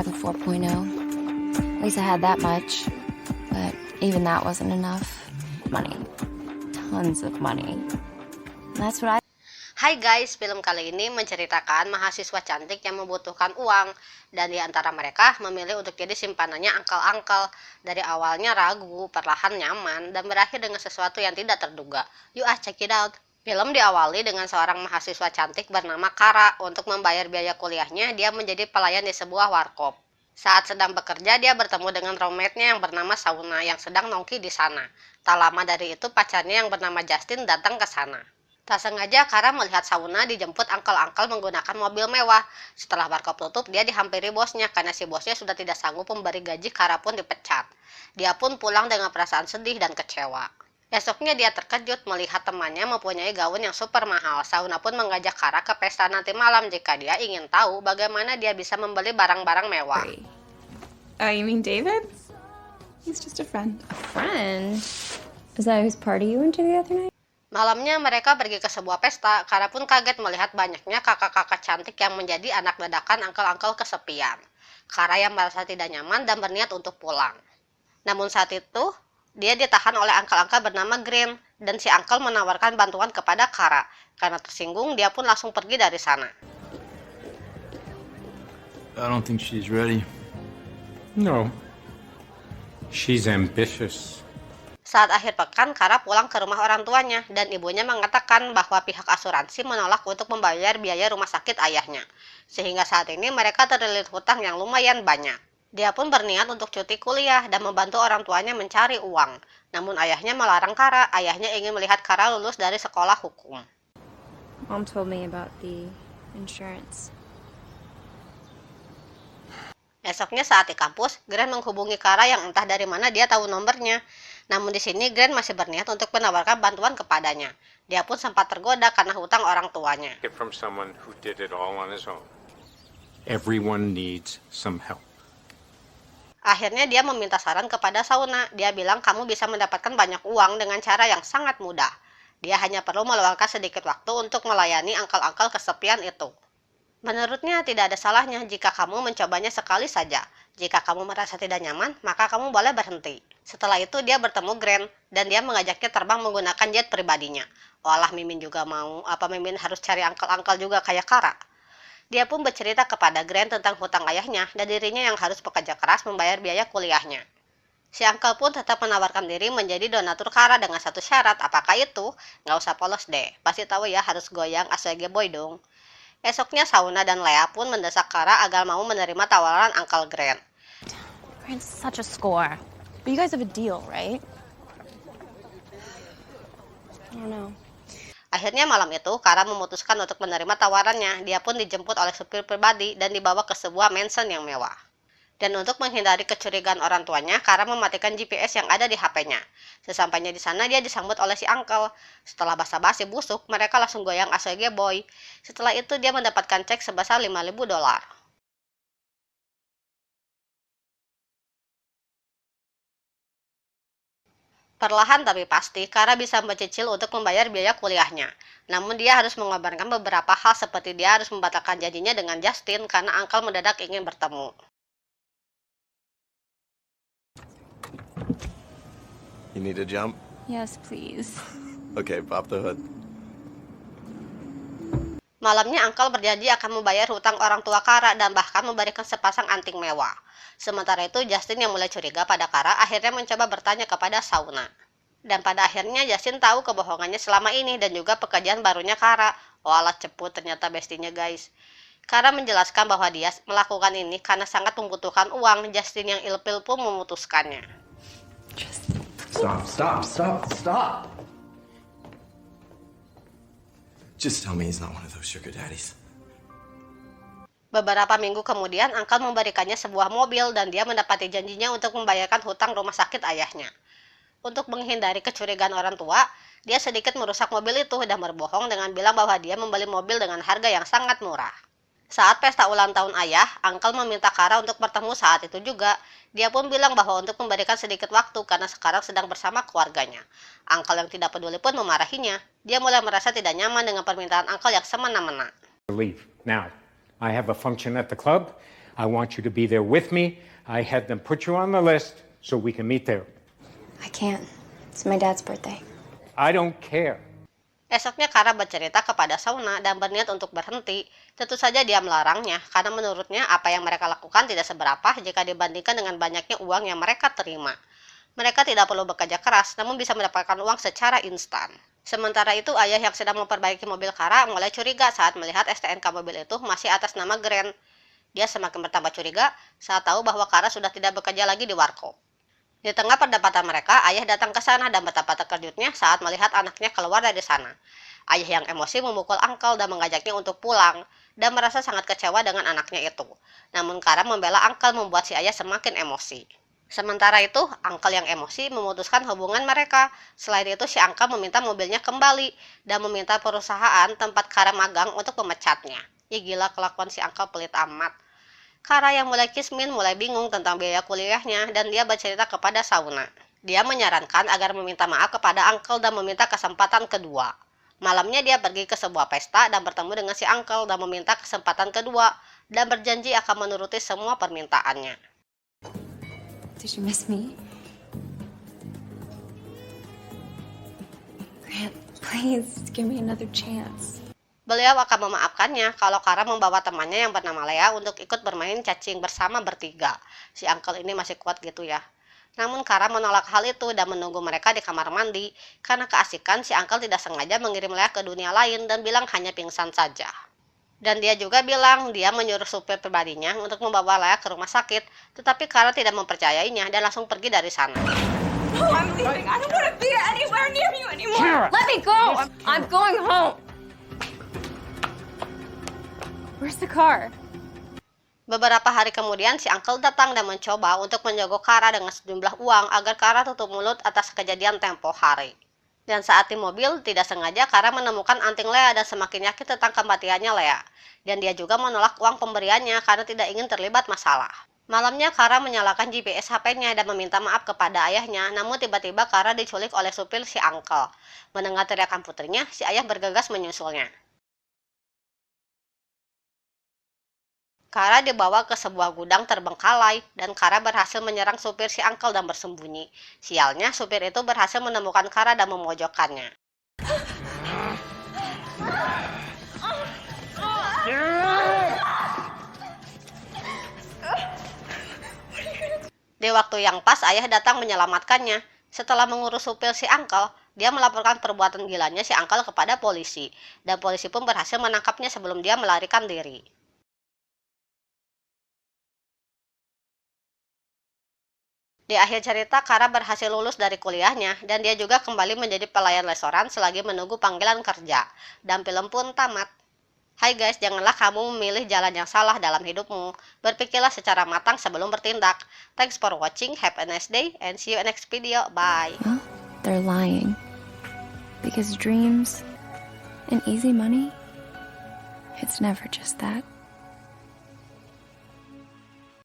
have a 4.0. At least I had that much. But even that wasn't enough. Money. Tons of money. That's what I... Hai guys, film kali ini menceritakan mahasiswa cantik yang membutuhkan uang dan di antara mereka memilih untuk jadi simpanannya angkel-angkel. Dari awalnya ragu, perlahan nyaman, dan berakhir dengan sesuatu yang tidak terduga. Yuk check it out. Film diawali dengan seorang mahasiswa cantik bernama Kara. Untuk membayar biaya kuliahnya, dia menjadi pelayan di sebuah warkop. Saat sedang bekerja, dia bertemu dengan roommate-nya yang bernama Sauna yang sedang nongki di sana. Tak lama dari itu, pacarnya yang bernama Justin datang ke sana. Tak sengaja, Kara melihat Sauna dijemput angkel-angkel menggunakan mobil mewah. Setelah warkop tutup, dia dihampiri bosnya karena si bosnya sudah tidak sanggup memberi gaji. Kara pun dipecat. Dia pun pulang dengan perasaan sedih dan kecewa. Esoknya dia terkejut melihat temannya mempunyai gaun yang super mahal. Sauna pun mengajak Kara ke pesta nanti malam jika dia ingin tahu bagaimana dia bisa membeli barang-barang mewah. You mean David? He's just a friend. A friend? Is that whose party you went to the other night? Malamnya mereka pergi ke sebuah pesta. Kara pun kaget melihat banyaknya kakak-kakak cantik yang menjadi anak dadakan angkel-angkel kesepian. Kara yang merasa tidak nyaman dan berniat untuk pulang. Namun saat itu, dia ditahan oleh angkel-angkel bernama Green, dan si angkel menawarkan bantuan kepada Kara. Karena tersinggung, dia pun langsung pergi dari sana. I don't think she's ready. No. She's ambitious. Saat akhir pekan, Kara pulang ke rumah orang tuanya, dan ibunya mengatakan bahwa pihak asuransi menolak untuk membayar biaya rumah sakit ayahnya. Sehingga saat ini mereka terlilit hutang yang lumayan banyak. Dia pun berniat untuk cuti kuliah dan membantu orang tuanya mencari uang. Namun ayahnya melarang Kara. Ayahnya ingin melihat Kara lulus dari sekolah hukum. Mom told me about the insurance. Esoknya saat di kampus, Grant menghubungi Kara yang entah dari mana dia tahu nomornya. Namun di sini Grant masih berniat untuk menawarkan bantuan kepadanya. Dia pun sempat tergoda karena hutang orang tuanya. From someone who did it all on his own. Everyone needs some help. Akhirnya dia meminta saran kepada Sauna. Dia bilang kamu bisa mendapatkan banyak uang dengan cara yang sangat mudah. Dia hanya perlu meluangkan sedikit waktu untuk melayani angkel-angkel kesepian itu. Menurutnya tidak ada salahnya jika kamu mencobanya sekali saja. Jika kamu merasa tidak nyaman, maka kamu boleh berhenti. Setelah itu dia bertemu Grant dan dia mengajaknya terbang menggunakan jet pribadinya. Walah, Mimin juga mau. Apa Mimin harus cari angkel-angkel juga kayak Kara? Dia pun bercerita kepada Grant tentang hutang ayahnya dan dirinya yang harus bekerja keras membayar biaya kuliahnya. Si angkel pun tetap menawarkan diri menjadi donatur Kara dengan satu syarat. Apakah itu? Nggak usah polos deh. Pasti tahu ya harus goyang ASG boy dong. Esoknya Sauna dan Lea pun mendesak Kara agar mau menerima tawaran Uncle Grant. Grant's such a score. But you guys have a deal, right? I don't know. Akhirnya malam itu, Kara memutuskan untuk menerima tawarannya. Dia pun dijemput oleh supir pribadi dan dibawa ke sebuah mansion yang mewah. Dan untuk menghindari kecurigaan orang tuanya, Kara mematikan GPS yang ada di HP-nya. Sesampainya di sana, dia disambut oleh si uncle. Setelah basa-basi busuk, mereka langsung goyang ASG boy. Setelah itu, dia mendapatkan cek sebesar $5.000. Perlahan tapi pasti, Kara bisa mencicil untuk membayar biaya kuliahnya. Namun dia harus mengorbankan beberapa hal seperti dia harus membatalkan janjinya dengan Justin karena uncle mendadak ingin bertemu. You need a jump? Yes, please. Okay, pop the hood. Malamnya uncle berjanji akan membayar hutang orang tua Kara dan bahkan memberikan sepasang anting mewah. Sementara itu Justin yang mulai curiga pada Kara akhirnya mencoba bertanya kepada Sauna. Dan pada akhirnya Justin tahu kebohongannya selama ini dan juga pekerjaan barunya Kara. Walah ceput ternyata bestinya guys. Kara menjelaskan bahwa dia melakukan ini karena sangat membutuhkan uang. Justin yang ilfil pun memutuskannya. Stop. Just tell me he's not one of those sugar daddies. Beberapa minggu kemudian, Uncle memberikannya sebuah mobil dan dia mendapati janjinya untuk membayarkan hutang rumah sakit ayahnya. Untuk menghindari kecurigaan orang tua, dia sedikit merusak mobil itu dan berbohong dengan bilang bahwa dia membeli mobil dengan harga yang sangat murah. Saat pesta ulang tahun ayah, Uncle meminta Kara untuk bertemu saat itu juga. Dia pun bilang bahwa untuk memberikan sedikit waktu karena sekarang sedang bersama keluarganya. Uncle yang tidak peduli pun memarahinya. Dia mulai merasa tidak nyaman dengan permintaan Uncle yang semena-mena. Leave now. I have a function at the club. I want you to be there with me. I had them put you on the list so we can meet there. I can't. It's my dad's birthday. I don't care. Esoknya Kara bercerita kepada Shauna dan berniat untuk berhenti. Tentu saja dia melarangnya, karena menurutnya apa yang mereka lakukan tidak seberapa jika dibandingkan dengan banyaknya uang yang mereka terima. Mereka tidak perlu bekerja keras, namun bisa mendapatkan uang secara instan. Sementara itu, ayah yang sedang memperbaiki mobil Kara mulai curiga saat melihat STNK mobil itu masih atas nama Grant. Dia semakin bertambah curiga saat tahu bahwa Kara sudah tidak bekerja lagi di warkop. Di tengah perdebatan mereka, ayah datang ke sana dan betapa terkejutnya saat melihat anaknya keluar dari sana. Ayah yang emosi memukul Uncle dan mengajaknya untuk pulang, dan merasa sangat kecewa dengan anaknya itu. Namun Kara membela Uncle membuat si ayah semakin emosi. Sementara itu, Uncle yang emosi memutuskan hubungan mereka. Selain itu, si Uncle meminta mobilnya kembali, dan meminta perusahaan tempat Kara magang untuk memecatnya. Ya gila, kelakuan si Uncle pelit amat. Kara yang mulai kismin mulai bingung tentang biaya kuliahnya dan dia bercerita kepada Shauna. Dia menyarankan agar meminta maaf kepada Uncle dan meminta kesempatan kedua. Malamnya dia pergi ke sebuah pesta dan bertemu dengan si Uncle dan meminta kesempatan kedua dan berjanji akan menuruti semua permintaannya. Did you miss me? Grant, please give me another chance. Beliau akan memaafkannya kalau Kara membawa temannya yang bernama Lea untuk ikut bermain cacing bersama bertiga. Si Uncle ini masih kuat gitu ya. Namun Kara menolak hal itu dan menunggu mereka di kamar mandi. Karena keasikan, si Uncle tidak sengaja mengirim Lea ke dunia lain dan bilang hanya pingsan saja. Dan dia juga bilang dia menyuruh supir pribadinya untuk membawa Lea ke rumah sakit. Tetapi Kara tidak mempercayainya dan langsung pergi dari sana. No, I'm leaving. I don't want to be anywhere near you anymore. Let me go! I'm going home! Where's the car? Beberapa hari kemudian, si Uncle datang dan mencoba untuk menjogok Kara dengan sejumlah uang agar Kara tutup mulut atas kejadian tempo hari. Dan saat di mobil, tidak sengaja Kara menemukan anting Lea dan semakin yakin tentang kematiannya Lea. Dan dia juga menolak uang pemberiannya karena tidak ingin terlibat masalah. Malamnya Kara menyalakan GPS HP-nya dan meminta maaf kepada ayahnya, namun tiba-tiba Kara diculik oleh supir si Uncle. Mendengar teriakan putrinya, si ayah bergegas menyusulnya. Kara dibawa ke sebuah gudang terbengkalai dan Kara berhasil menyerang supir si Uncle dan bersembunyi. Sialnya, supir itu berhasil menemukan Kara dan memojokkannya. Di waktu yang pas, ayah datang menyelamatkannya. Setelah mengurus supir si Uncle, dia melaporkan perbuatan gilanya si Uncle kepada polisi. Dan polisi pun berhasil menangkapnya sebelum dia melarikan diri. Di akhir cerita, Kara berhasil lulus dari kuliahnya dan dia juga kembali menjadi pelayan restoran selagi menunggu panggilan kerja. Dan film pun tamat. Hai guys, janganlah kamu memilih jalan yang salah dalam hidupmu. Berpikirlah secara matang sebelum bertindak. Thanks for watching, have a nice day, and see you in next video. Bye. Well, they're lying. Because dreams and easy money, it's never just that.